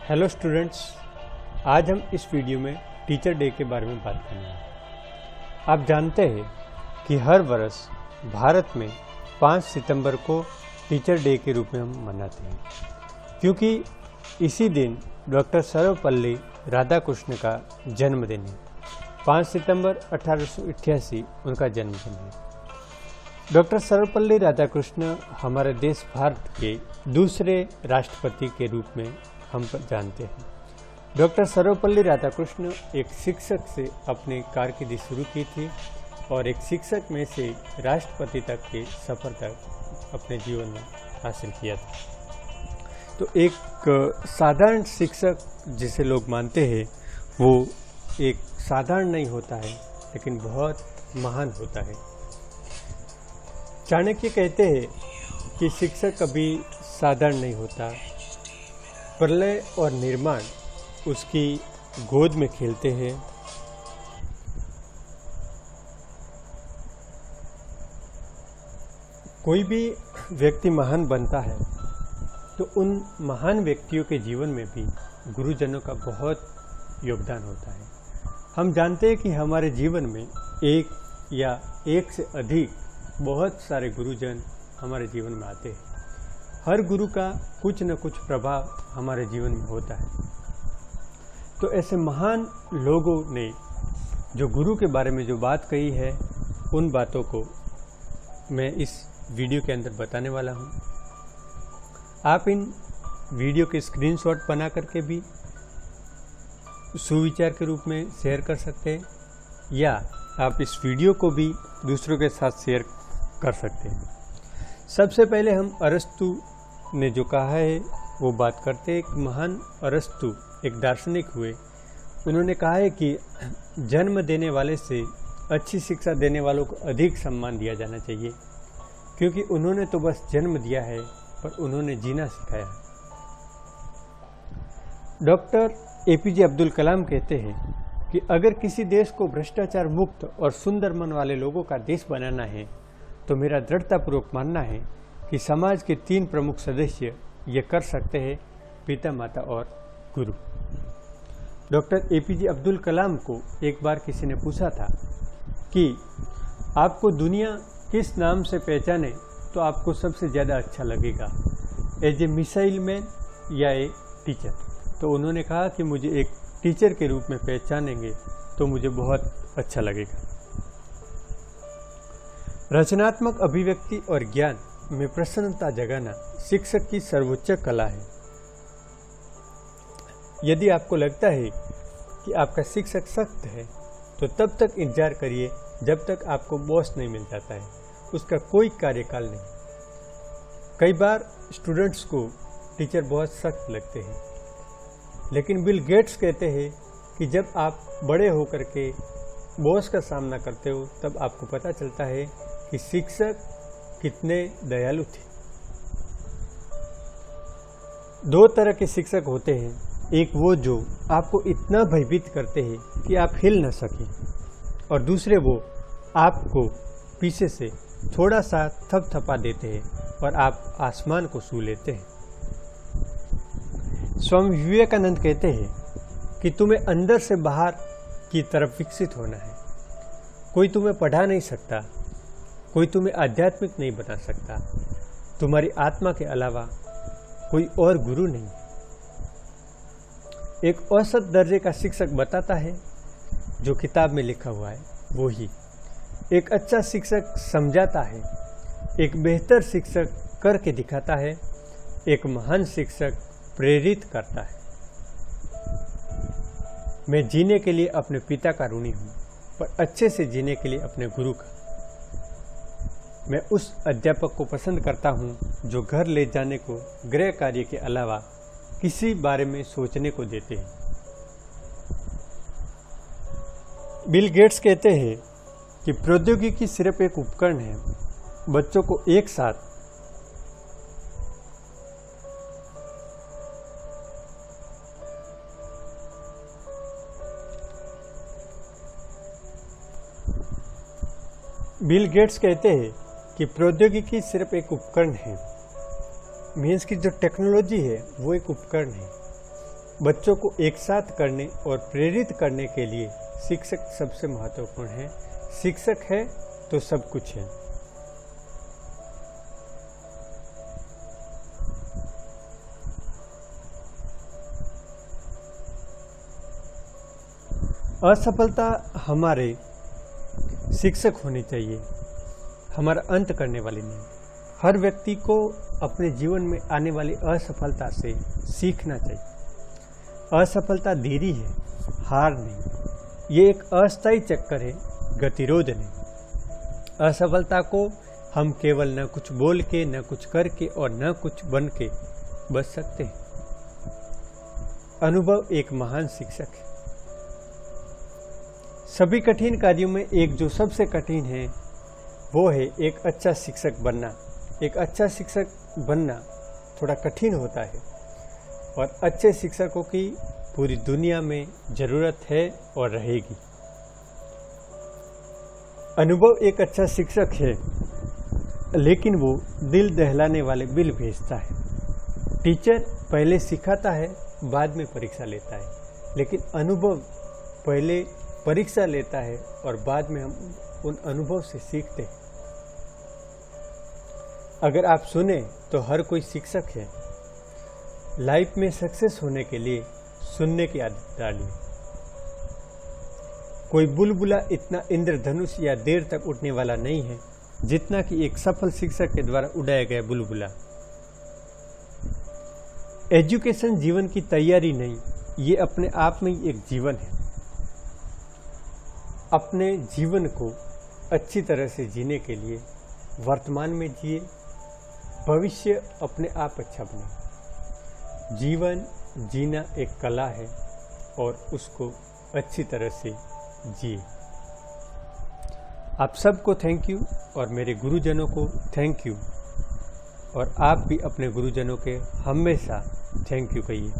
Hello students, आज हम इस वीडियो में टीचर डे के बारे में बात करेंगे। आप जानते हैं कि हर वर्ष भारत में 5 सितंबर को टीचर डे के रूप में हम मनाते हैं, क्योंकि इसी दिन डॉक्टर सर्वपल्ली राधाकृष्ण का जन्मदिन है। 5 सितंबर 1888 उनका जन्मदिन है। डॉक्टर सर्वपल्ली राधाकृष्ण हमारे देश भारत के दूसरे राष्ट्रपति के रूप में हम जानते हैं। डॉक्टर सर्वपल्ली राधाकृष्ण एक शिक्षक से अपनी कारकिर्दी शुरू की थी और एक शिक्षक में से राष्ट्रपति तक के सफर तक अपने जीवन में हासिल किया था। तो एक साधारण शिक्षक जिसे लोग मानते हैं वो एक साधारण नहीं होता है, लेकिन बहुत महान होता है। चाणक्य कहते हैं कि शिक्षक कभी साधारण नहीं होता। प्रलय और निर्माण उसकी गोद में खेलते हैं। कोई भी व्यक्ति महान बनता है तो उन महान व्यक्तियों के जीवन में भी गुरुजनों का बहुत योगदान होता है। हम जानते हैं कि हमारे जीवन में एक या एक से अधिक बहुत सारे गुरुजन हमारे जीवन में आते हैं। हर गुरु का कुछ न कुछ प्रभाव हमारे जीवन में होता है। तो ऐसे महान लोगों ने जो गुरु के बारे में जो बात कही है, उन बातों को मैं इस वीडियो के अंदर बताने वाला हूँ। आप इन वीडियो के स्क्रीनशॉट बना करके भी सुविचार के रूप में शेयर कर सकते हैं, या आप इस वीडियो को भी दूसरों के साथ शेयर कर सकते हैं। सबसे पहले हम अरस्तु ने जो कहा है वो बात करते हैं। एक महान अरस्तु एक दार्शनिक हुए। उन्होंने कहा है कि जन्म देने वाले से अच्छी शिक्षा देने वालों को अधिक सम्मान दिया जाना चाहिए, क्योंकि उन्होंने तो बस जन्म दिया है पर उन्होंने जीना सिखाया। डॉक्टर एपीजे अब्दुल कलाम कहते हैं कि अगर किसी देश को भ्रष्टाचार मुक्त और सुंदर मन वाले लोगों का देश बनाना है तो मेरा दृढ़तापूर्वक मानना है कि समाज के 3 प्रमुख सदस्य ये कर सकते हैं: पिता, माता और गुरु। डॉक्टर एपीजे अब्दुल कलाम को एक बार किसी ने पूछा था कि आपको दुनिया किस नाम से पहचाने तो आपको सबसे ज़्यादा अच्छा लगेगा, एज ए मिसाइल मैन या ए टीचर। तो उन्होंने कहा कि मुझे एक टीचर के रूप में पहचानेंगे तो मुझे बहुत अच्छा लगेगा। रचनात्मक अभिव्यक्ति और ज्ञान में प्रसन्नता जगाना शिक्षक की सर्वोच्च कला है। यदि आपको लगता है कि आपका शिक्षक सख्त है तो तब तक इंतजार करिए जब तक आपको बॉस नहीं मिल जाता है, उसका कोई कार्यकाल नहीं। कई बार स्टूडेंट्स को टीचर बहुत सख्त लगते हैं, लेकिन बिल गेट्स कहते हैं कि जब आप बड़े होकर के बॉस का सामना करते हो तब आपको पता चलता है कि शिक्षक कितने दयालु थे। 2 तरह के शिक्षक होते हैं। एक वो जो आपको इतना भयभीत करते हैं कि आप हिल न सकें, और दूसरे वो आपको पीछे से थोड़ा सा थपथपा देते हैं और आप आसमान को छू लेते हैं। स्वामी विवेकानंद कहते हैं कि तुम्हें अंदर से बाहर की तरफ विकसित होना है। कोई तुम्हें पढ़ा नहीं सकता, कोई तुम्हें आध्यात्मिक नहीं बना सकता। तुम्हारी आत्मा के अलावा कोई और गुरु नहीं है। एक औसत दर्जे का शिक्षक बताता है जो किताब में लिखा हुआ है वो ही। एक अच्छा शिक्षक समझाता है। एक बेहतर शिक्षक करके दिखाता है। एक महान शिक्षक प्रेरित करता है। मैं जीने के लिए अपने पिता का ऋणी हूँ, पर अच्छे से जीने के लिए अपने गुरु का। मैं उस अध्यापक को पसंद करता हूँ जो घर ले जाने को गृह कार्य के अलावा किसी बारे में सोचने को देते हैं। बिल गेट्स कहते हैं कि प्रौद्योगिकी सिर्फ एक उपकरण है। बच्चों को एक साथ बिल गेट्स कहते हैं कि प्रौद्योगिकी सिर्फ एक उपकरण है। मीन्स की जो टेक्नोलॉजी है वो एक उपकरण है। बच्चों को एक साथ करने और प्रेरित करने के लिए शिक्षक सबसे महत्वपूर्ण है। शिक्षक है तो सब कुछ है। असफलता हमारे शिक्षक होने चाहिए, हमारा अंत करने वाले नहीं। हर व्यक्ति को अपने जीवन में आने वाली असफलता से सीखना चाहिए। असफलता देरी है, हार नहीं। ये एक अस्थायी चक्कर है, गतिरोध नहीं। असफलता को हम केवल न कुछ बोल के, न कुछ करके और न कुछ बन के बच सकते हैं। अनुभव एक महान शिक्षक है। सभी कठिन कार्यों में एक जो सबसे कठिन है वो है एक अच्छा शिक्षक बनना। एक अच्छा शिक्षक बनना थोड़ा कठिन होता है और अच्छे शिक्षकों की पूरी दुनिया में ज़रूरत है और रहेगी। अनुभव एक अच्छा शिक्षक है, लेकिन वो दिल दहलाने वाले बिल भेजता है। टीचर पहले सिखाता है, बाद में परीक्षा लेता है, लेकिन अनुभव पहले परीक्षा लेता है और बाद में हम उन अनुभव से सीखते हैं। अगर आप सुने तो हर कोई शिक्षक है। लाइफ में सक्सेस होने के लिए सुनने की आदत डालिए। कोई बुलबुला इतना इंद्रधनुष या देर तक उड़ने वाला नहीं है जितना कि एक सफल शिक्षक के द्वारा उड़ाया गया बुलबुला। एजुकेशन जीवन की तैयारी नहीं, ये अपने आप में ही एक जीवन है। अपने जीवन को अच्छी तरह से जीने के लिए वर्तमान में जिए, भविष्य अपने आप अच्छा बने। जीवन जीना एक कला है और उसको अच्छी तरह से जिए। आप सबको थैंक यू और मेरे गुरुजनों को थैंक यू, और आप भी अपने गुरुजनों के हमेशा थैंक यू कहिए।